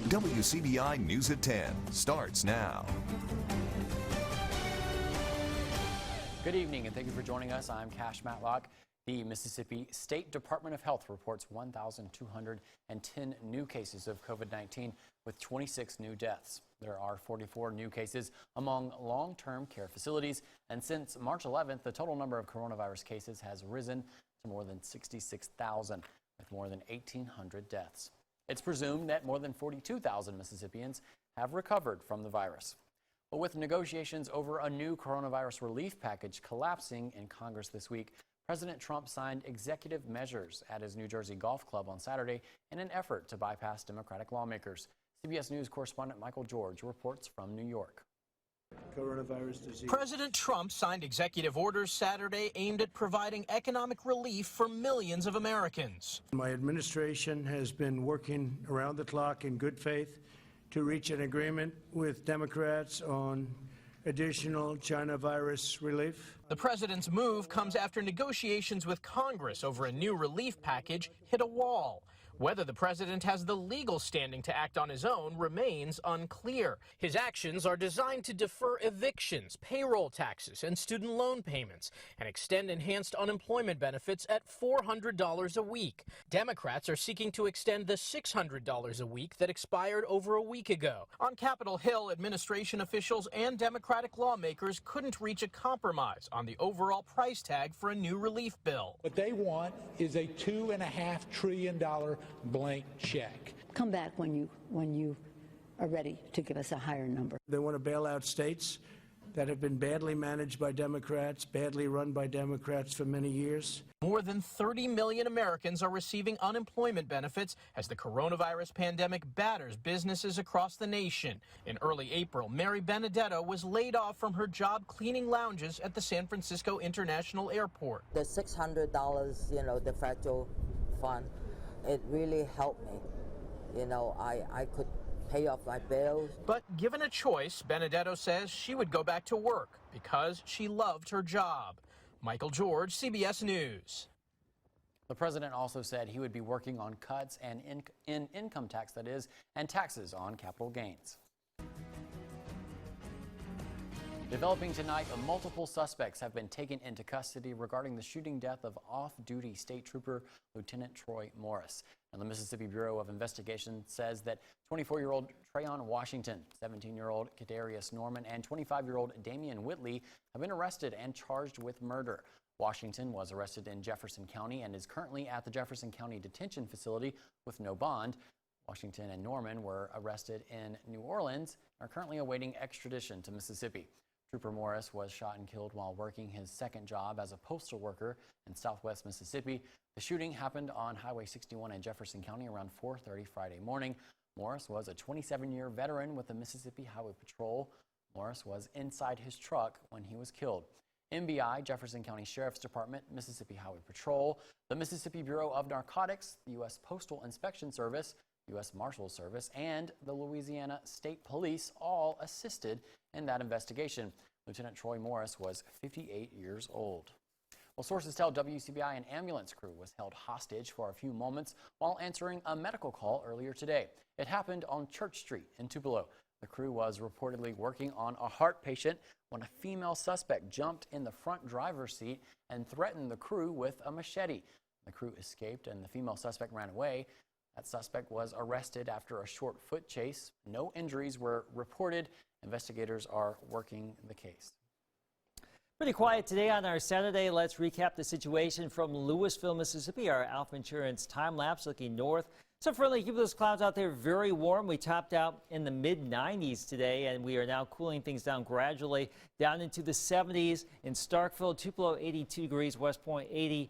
WCBI News at 10 starts now. Good evening and thank you for joining us. I'm Cash Matlock. The Mississippi State Department of Health reports 1,210 new cases of COVID-19 with 26 new deaths. There are 44 new cases among long-term care facilities, and since March 11th, the total number of coronavirus cases has risen to more than 66,000, with more than 1,800 deaths. It's presumed that more than 42,000 Mississippians have recovered from the virus. But with negotiations over a new coronavirus relief package collapsing in Congress this week, President Trump signed executive measures at his New Jersey golf club on Saturday in an effort to bypass Democratic lawmakers. CBS News correspondent Michael George reports from New York. Coronavirus disease. President Trump signed executive orders Saturday aimed at providing economic relief for millions of Americans. My administration has been working around the clock in good faith to reach an agreement with Democrats on additional China virus relief. The president's move comes after negotiations with Congress over a new relief package hit a wall. Whether the president has the legal standing to act on his own remains unclear. His actions are designed to defer evictions, payroll taxes, and student loan payments, and extend enhanced unemployment benefits at $400 a week. Democrats are seeking to extend the $600 a week that expired over a week ago. On Capitol Hill, administration officials and Democratic lawmakers couldn't reach a compromise on the overall price tag for a new relief bill. What they want is a $2.5 trillion blank check. Come back when you are ready to give us a higher number. They want to bail out states that have been badly managed by Democrats, badly run by Democrats for many years. More than 30 million Americans are receiving unemployment benefits as the coronavirus pandemic batters businesses across the nation. In early April, Mary Benedetto was laid off from her job cleaning lounges at the San Francisco International Airport. The $600, the federal fund, it really helped me. I could pay off my bills. But given a choice, Benedetto says she would go back to work because she loved her job. Michael George, CBS News. The president also said he would be working on cuts in income tax, that is, and taxes on capital gains. Developing tonight, multiple suspects have been taken into custody regarding the shooting death of off-duty state trooper Lieutenant Troy Morris. And the Mississippi Bureau of Investigation says that 24-year-old Trayon Washington, 17-year-old Kadarius Norman, and 25-year-old Damian Whitley have been arrested and charged with murder. Washington was arrested in Jefferson County and is currently at the Jefferson County Detention Facility with no bond. Washington and Norman were arrested in New Orleans and are currently awaiting extradition to Mississippi. Trooper Morris was shot and killed while working his second job as a postal worker in southwest Mississippi. The shooting happened on Highway 61 in Jefferson County around 4:30 Friday morning. Morris was a 27-year veteran with the Mississippi Highway Patrol. Morris was inside his truck when he was killed. MBI, Jefferson County Sheriff's Department, Mississippi Highway Patrol, the Mississippi Bureau of Narcotics, the U.S. Postal Inspection Service, U.S. Marshals Service, and the Louisiana State Police all assisted in that investigation. Lieutenant Troy Morris was 58 years old. Well, sources tell WCBI an ambulance crew was held hostage for a few moments while answering a medical call earlier today. It happened on Church Street in Tupelo. The crew was reportedly working on a heart patient when a female suspect jumped in the front driver's seat and threatened the crew with a machete. The crew escaped and the female suspect ran away. That suspect was arrested after a short foot chase. No injuries were reported. Investigators are working the case. Pretty quiet today on our Saturday. Let's recap the situation from Louisville, Mississippi. Our Alpha Insurance time lapse looking north. So friendly, keep those clouds out there very warm. We topped out in the mid-90s today, and we are now cooling things down gradually down into the 70s in Starkville, Tupelo 82 degrees, West Point 80.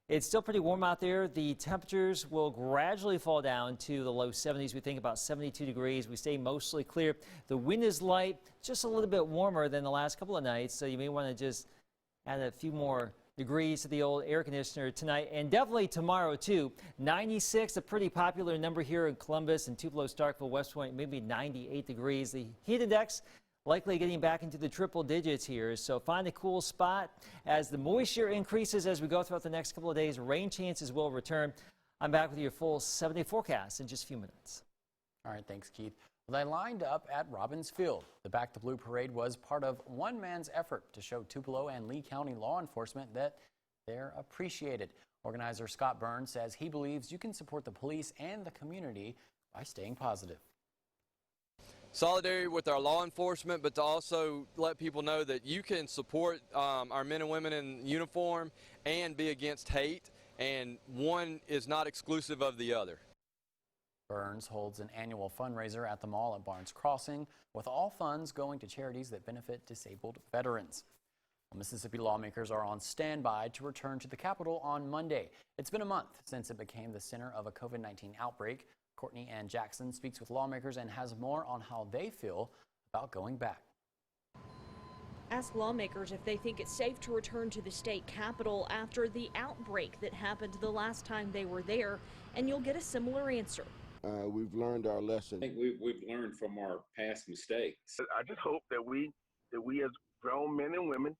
It's still pretty warm out there. The temperatures will gradually fall down to the low 70s. We think about 72 degrees. We stay mostly clear. The wind is light, just a little bit warmer than the last couple of nights. So you may want to just add a few more degrees to the old air conditioner tonight, and definitely tomorrow too. 96, a pretty popular number here in Columbus and Tupelo, Starkville, West Point, maybe 98 degrees. The heat index likely getting back into the triple digits here. So find a cool spot as the moisture increases as we go throughout the next couple of days. Rain chances will return. I'm back with your full 7-day forecast in just a few minutes. All right, thanks, Keith. Well, they lined up at Robbins Field. The Back the Blue parade was part of one man's effort to show Tupelo and Lee County law enforcement that they're appreciated. Organizer Scott Burns says he believes you can support the police and the community by staying positive. Solidarity with our law enforcement, but to also let people know that you can support our men and women in uniform and be against hate, and one is not exclusive of the other. Burns holds an annual fundraiser at the mall at Barnes Crossing, with all funds going to charities that benefit disabled veterans. Well, Mississippi lawmakers are on standby to return to the Capitol on Monday. It's been a month since it became the center of a COVID-19 outbreak. Courtney Ann Jackson speaks with lawmakers and has more on how they feel about going back. Ask lawmakers if they think it's safe to return to the state capitol after the outbreak that happened the last time they were there, and you'll get a similar answer. We've learned our lesson. I think we've learned from our past mistakes. I just hope that we as grown men and women,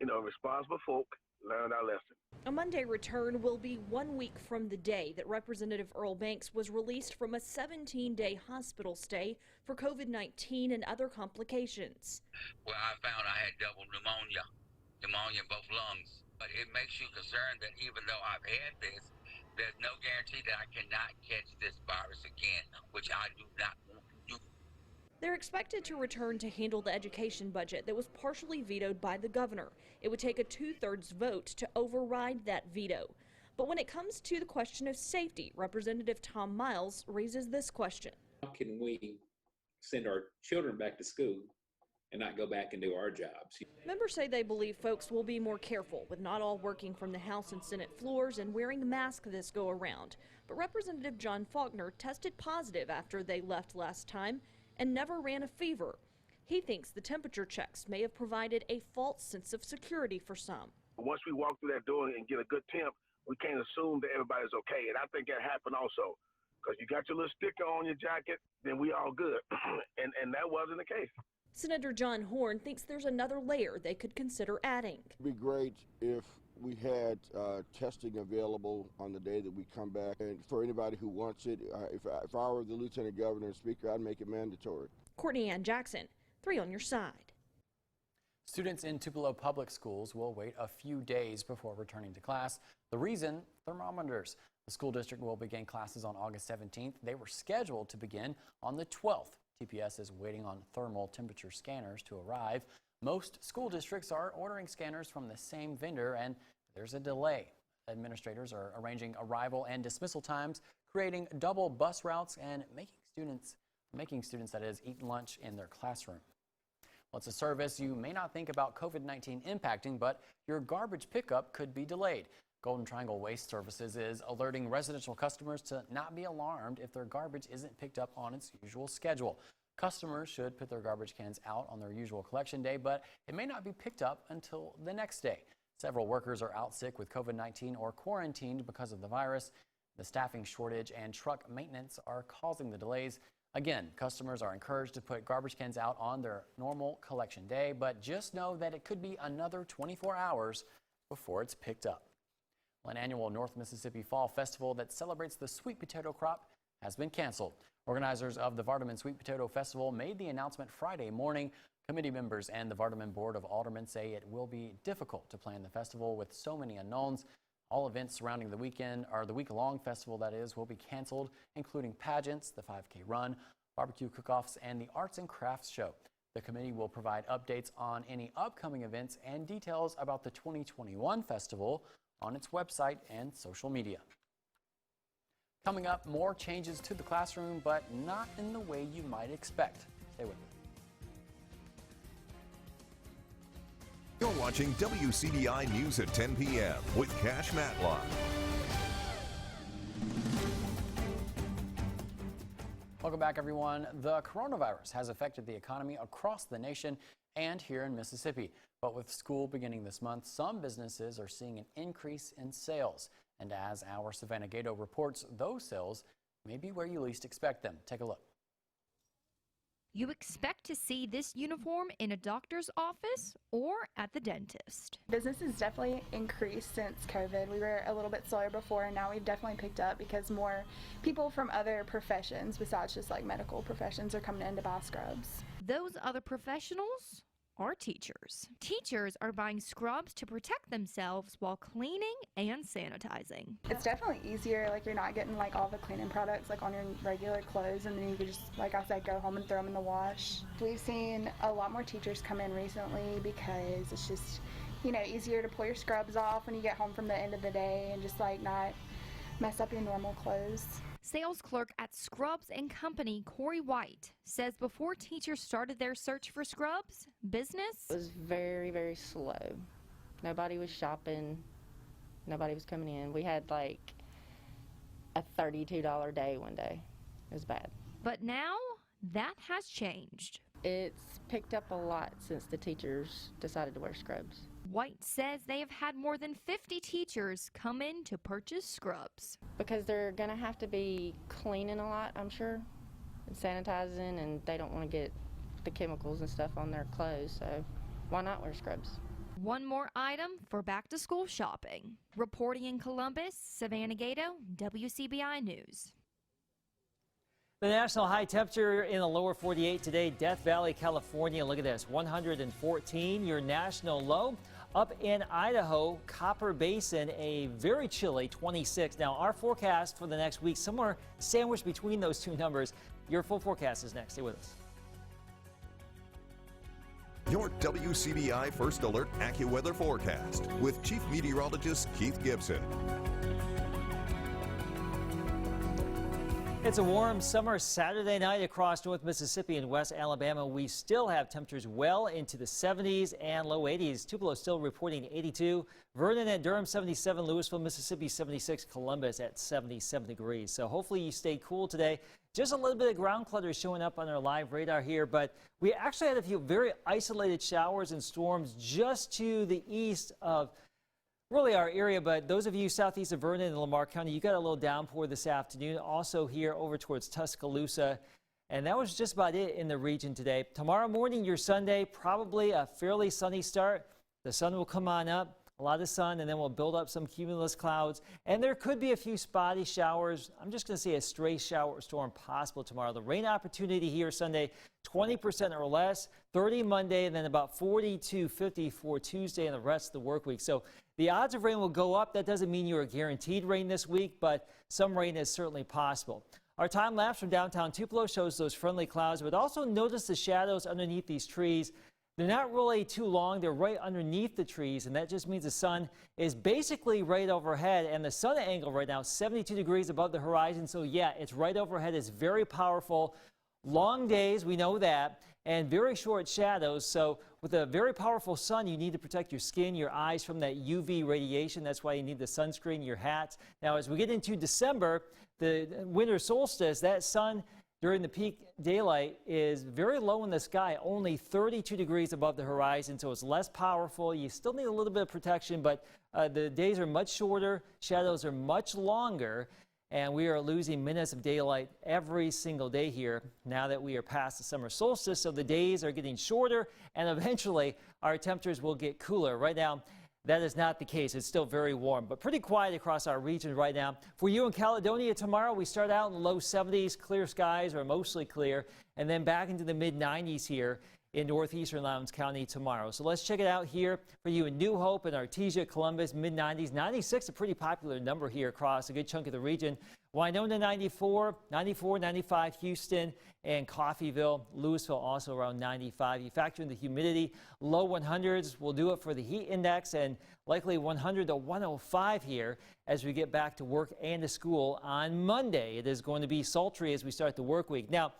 responsible folk, learned our lesson. A Monday return will be 1 week from the day that Representative Earl Banks was released from a 17-day hospital stay for COVID-19 and other complications. Well, I found I had double pneumonia in both lungs. But it makes you concerned that even though I've had this, there's no guarantee that I cannot catch this virus again, which I do not want to do. They're expected to return to handle the education budget that was partially vetoed by the governor. It would take a 2/3 vote to override that veto. But when it comes to the question of safety, Representative Tom Miles raises this question. How can we send our children back to school and not go back and do our jobs? Members say they believe folks will be more careful, with not all working from the House and Senate floors and wearing masks this go around. But Representative John Faulkner tested positive after they left last time and never ran a fever. He thinks the temperature checks may have provided a false sense of security for some. Once we walk through that door and get a good temp, we can't assume that everybody's okay. And I think that happened also, because you got your little sticker on your jacket, then we all good. and that wasn't the case. Senator John Horn thinks there's another layer they could consider adding. It'd be great if we had testing available on the day that we come back. And for anybody who wants it, if I were the Lieutenant Governor and Speaker, I'd make it mandatory. Courtney Ann Jackson, 3 on your side. Students in Tupelo public schools will wait a few days before returning to class. The reason? Thermometers. The school district will begin classes on August 17th. They were scheduled to begin on the 12th. TPS is waiting on thermal temperature scanners to arrive. Most school districts are ordering scanners from the same vendor, and there's a delay. Administrators are arranging arrival and dismissal times, creating double bus routes, and making students that is, eat lunch in their classroom. Well, it's a service you may not think about COVID-19 impacting, but your garbage pickup could be delayed. Golden Triangle Waste Services is alerting residential customers to not be alarmed if their garbage isn't picked up on its usual schedule. Customers should put their garbage cans out on their usual collection day, but it may not be picked up until the next day. Several workers are out sick with COVID-19 or quarantined because of the virus. The staffing shortage and truck maintenance are causing the delays. Again, customers are encouraged to put garbage cans out on their normal collection day, but just know that it could be another 24 hours before it's picked up. An annual North Mississippi Fall Festival that celebrates the sweet potato crop has been canceled. Organizers of the Vardaman Sweet Potato Festival made the announcement Friday morning. Committee members and the Vardaman Board of Aldermen say it will be difficult to plan the festival with so many unknowns. All events surrounding the weekend, or the week-long festival that is, will be canceled, including pageants, the 5K run, barbecue cook-offs, and the arts and crafts show. The committee will provide updates on any upcoming events and details about the 2021 festival on its website and social media. Coming up, more changes to the classroom, but not in the way you might expect. Stay with me. You're watching WCBI News at 10 p.m. with Cash Matlock. Welcome back, everyone. The coronavirus has affected the economy across the nation and here in Mississippi. But with school beginning this month, some businesses are seeing an increase in sales. And as our Savannah Gato reports, those sales may be where you least expect them. Take a look. You expect to see this uniform in a doctor's office or at the dentist. Business has definitely increased since COVID. We were a little bit slower before, and now we've definitely picked up because more people from other professions besides just like medical professions are coming in to buy scrubs. Those other professionals are teachers. Teachers are buying scrubs to protect themselves while cleaning and sanitizing. It's definitely easier, like you're not getting like all the cleaning products like on your regular clothes, and then you can just, like I said, go home and throw them in the wash. We've seen a lot more teachers come in recently because it's just, you know, easier to pull your scrubs off when you get home from the end of the day and just like not mess up your normal clothes. Sales clerk at Scrubs & Company, Corey White, says before teachers started their search for scrubs, business was very, very slow. Nobody was shopping. Nobody was coming in. We had like a $32 day one day. It was bad. But now that has changed. It's picked up a lot since the teachers decided to wear scrubs. White says they have had more than 50 teachers come in to purchase scrubs. Because they're going to have to be cleaning a lot, I'm sure, and sanitizing, and they don't want to get the chemicals and stuff on their clothes, so why not wear scrubs? One more item for back-to-school shopping. Reporting in Columbus, Savannah Gato, WCBI News. The national high temperature in the lower 48 today, Death Valley, California. Look at this, 114. Your national low up in Idaho, Copper Basin, a very chilly 26. Now, our forecast for the next week, somewhere sandwiched between those two numbers. Your full forecast is next. Stay with us. Your WCBI First Alert Accuweather forecast with Chief Meteorologist Keith Gibson. It's a warm summer Saturday night across North Mississippi and West Alabama. We still have temperatures well into the 70s and low 80s. Tupelo still reporting 82. Vernon and Durham 77. Louisville, Mississippi 76. Columbus at 77 degrees. So hopefully you stay cool today. Just a little bit of ground clutter showing up on our live radar here, but we actually had a few very isolated showers and storms just to the east of really our area, but those of you southeast of Vernon and Lamar County, you got a little downpour this afternoon. Also here over towards Tuscaloosa, and that was just about it in the region today. Tomorrow morning, your Sunday, probably a fairly sunny start. The sun will come on up, a lot of sun, and then we'll build up some cumulus clouds, and there could be a few spotty showers. I'm just going to say a stray shower storm possible tomorrow. The rain opportunity here Sunday, 20% or less, 30 Monday, and then about 40 to 50 for Tuesday and the rest of the work week. So the odds of rain will go up. That doesn't mean you're guaranteed rain this week, but some rain is certainly possible. Our time lapse from downtown Tupelo shows those friendly clouds, but also notice the shadows underneath these trees. They're not really too long. They're right underneath the trees, and that just means the sun is basically right overhead, and the sun angle right now 72 degrees above the horizon. So yeah, it's right overhead. It's very powerful. Long days, we know that, and very short shadows. So with a very powerful sun, you need to protect your skin, your eyes from that UV radiation. That's why you need the sunscreen, your hats. Now, as we get into December, the winter solstice, that sun during the peak daylight is very low in the sky, only 32 degrees above the horizon, so it's less powerful. You still need a little bit of protection, but the days are much shorter, shadows are much longer, and we are losing minutes of daylight every single day here now that we are past the summer solstice. So the days are getting shorter, and eventually our temperatures will get cooler. Right now, that is not the case. It's still very warm, but pretty quiet across our region right now. For you in Caledonia tomorrow, we start out in the low 70s, clear skies or mostly clear, and then back into the mid 90s here in northeastern Lowndes County tomorrow. So let's check it out here for you in New Hope and Artesia, Columbus, mid 90s. 96, a pretty popular number here across a good chunk of the region. Winona 94, 94, 95, Houston and Coffeyville. Louisville also around 95. You factor in the humidity, low 100s will do it for the heat index, and likely 100 to 105 here as we get back to work and to school on Monday. It is going to be sultry as we start the work week. Now,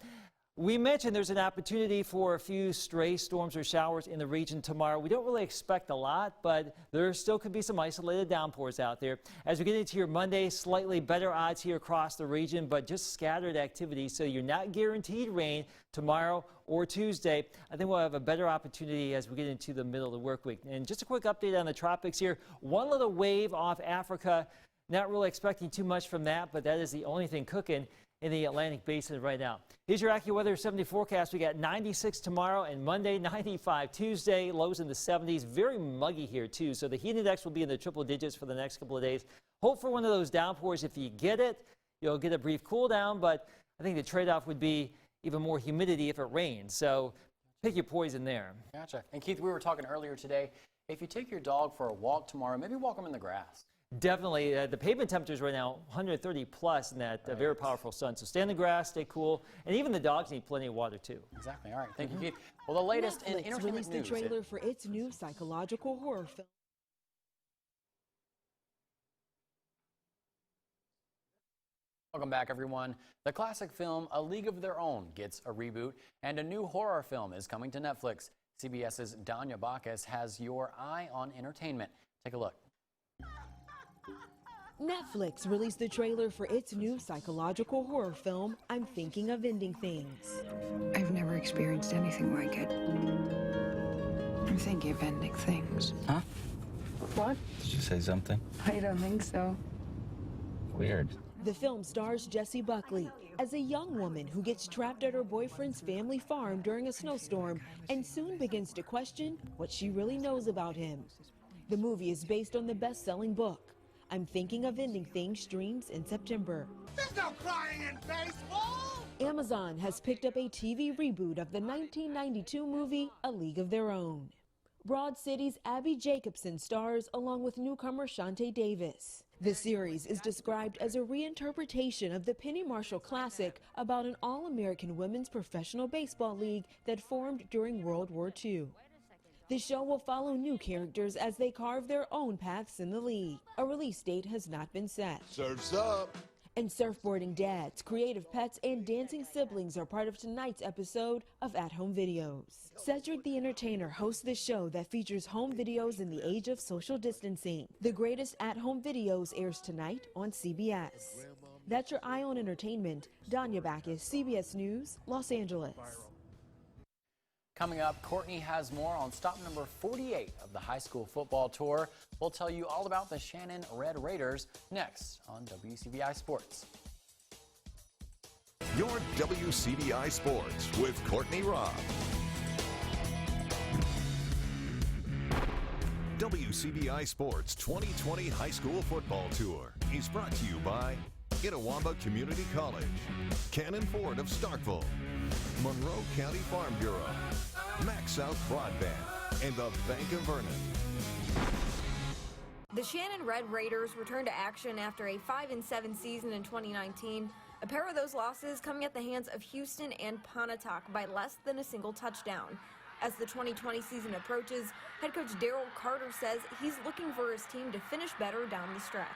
we mentioned there's an opportunity for a few stray storms or showers in the region tomorrow. We don't really expect a lot, but there still could be some isolated downpours out there. As we get into your Monday, slightly better odds here across the region, but just scattered activity, so you're not guaranteed rain tomorrow or Tuesday. I think we'll have a better opportunity as we get into the middle of the work week. And just a quick update on the tropics here. One little wave off Africa. Not really expecting too much from that, but that is the only thing cooking. in the Atlantic Basin right now. Here's your AccuWeather 70 forecast. We got 96 tomorrow and Monday, 95 Tuesday, lows in the 70s. Very muggy here too, so the heat index will be in the triple digits for the next couple of days. Hope for one of those downpours. If you get it, you'll get a brief cool down, but I think the trade-off would be even more humidity if it rains. So pick your poison there. Gotcha. And Keith, we were talking earlier today, if you take your dog for a walk tomorrow, maybe walk them in the grass. Definitely. The pavement temperatures right now, 130 plus in that very powerful sun. So stay in the grass, stay cool, and even the dogs need plenty of water too. Exactly. All right. Thank you, Keith. Well, the latest in Netflix entertainment released news. the trailer for its new psychological horror film. Welcome back, everyone. The classic film A League of Their Own gets a reboot, and a new horror film is coming to Netflix. CBS's Danya Bacchus has your eye on entertainment. Take a look. Netflix released the trailer for its new psychological horror film, I'm Thinking of Ending Things. I've never experienced anything like it. I'm thinking of ending things. Huh? What? Did you say something? I don't think so. Weird. The film stars Jessie Buckley as a young woman who gets trapped at her boyfriend's family farm during a snowstorm and soon begins to question what she really knows about him. The movie is based on the best-selling book. I'm Thinking of Ending Things streams in September. There's no crying in baseball! Amazon has picked up a TV reboot of the 1992 movie A League of Their Own. Broad City's Abby Jacobson stars along with newcomer Shantae Davis. The series is described as a reinterpretation of the Penny Marshall classic about an all-American women's professional baseball league that formed during World War II. The show will follow new characters as they carve their own paths in the league. A release date has not been set. Surf's up! And surfboarding dads, creative pets, and dancing siblings are part of tonight's episode of At Home Videos. Cedric the Entertainer hosts the show that features home videos in the age of social distancing. The greatest At Home Videos airs tonight on CBS. That's your eye on entertainment. Danya Bacchus, CBS News, Los Angeles. Coming up, Courtney has more on stop number 48 of the high school football tour. We'll tell you all about the Shannon Red Raiders next on WCBI Sports. Your WCBI Sports with Courtney Robb. WCBI Sports 2020 High School Football Tour is brought to you by Itawamba Community College, Cannon Ford of Starkville, Monroe County Farm Bureau, Max South Broadband, and the Bank of Vernon. The Shannon Red Raiders returned to action after a 5-7 season in 2019. A pair of those losses coming at the hands of Houston and Pontotoc by less than a single touchdown. As the 2020 season approaches, head coach Daryl Carter says he's looking for his team to finish better down the stretch.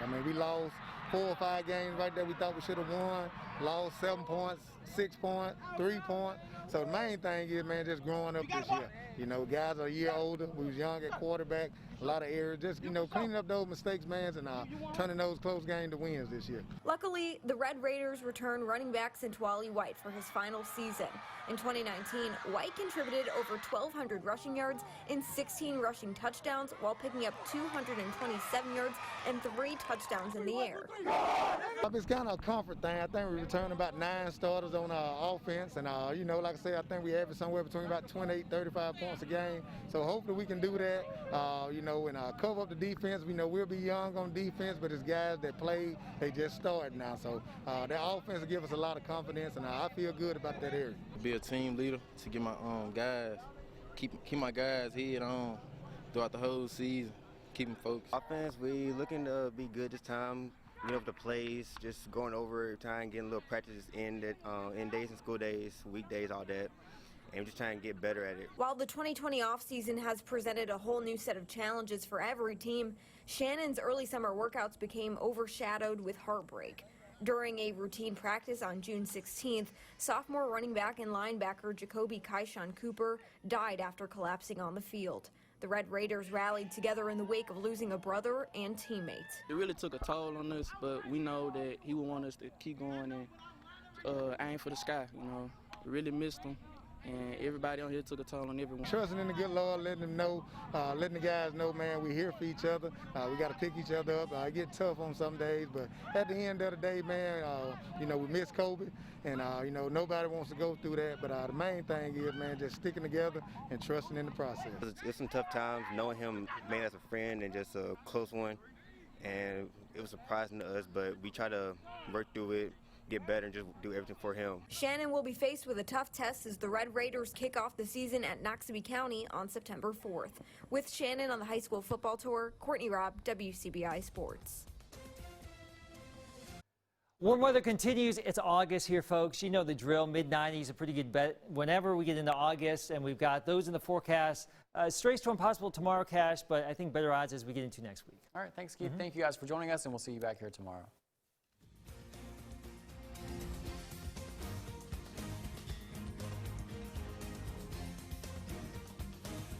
I mean, we lost 4 or 5 games right there we thought we should have won. Lost 7 points, 6 points, 3 points. So the main thing is, man, just growing up this year. You know, guys are a year older. We was young at quarterback. A lot of errors. Just, you know, cleaning up those mistakes, man, and turning those close games to wins this year. Luckily, the Red Raiders returned running back Centwali White for his final season. In 2019, White contributed over 1,200 rushing yards and 16 rushing touchdowns while picking up 227 yards and 3 touchdowns in the air. It's kind of a comfort thing. I think we returned about 9 starters on our offense. And, you know, like I said, I think we average somewhere between about 28, 35 points a game. So hopefully we can do that, you know, and cover up the defense. We know we'll be young on defense, but it's guys that play, they just started now. So that offense will give us a lot of confidence, and I feel good about that area. Be a team leader to get my guys, keep my guys head on throughout the whole season, keep them focused. Offense, we looking to be good this time. You know, the plays, just going over time, getting a little practice in days and school days, weekdays, all that. And just trying to get better at it. While the 2020 offseason has presented a whole new set of challenges for every team, Shannon's early summer workouts became overshadowed with heartbreak. During a routine practice on June 16th, sophomore running back and linebacker Jacobi Kaishon Cooper died after collapsing on the field. The Red Raiders rallied together in the wake of losing a brother and teammates. It really took a toll on us, but we know that he would want us to keep going and aim for the sky. You know, we really missed him. and everybody on here took a toll on everyone. Trusting in the good Lord, letting them know, letting the guys know, man, we're here for each other. We got to pick each other up. It get tough on some days, but at the end of the day, man, you know, we miss Kobe, and you know, nobody wants to go through that. But the main thing is, man, just sticking together and trusting in the process. It's some tough times, knowing him, man, as a friend and just a close one, and it was surprising to us, but we try to work through it, get better, and just do everything for him. Shannon will be faced with a tough test as the Red Raiders kick off the season at Noxubee County on September 4th. With Shannon on the high school football tour, Courtney Robb, WCBI Sports. Warm weather continues. It's August here, folks. You know the drill. Mid-90s, a pretty good bet whenever we get into August, and we've got those in the forecast. Stray storm possible tomorrow, Cash, but I think better odds as we get into next week. All right, thanks, Keith. Thank you guys for joining us, and we'll see you back here tomorrow.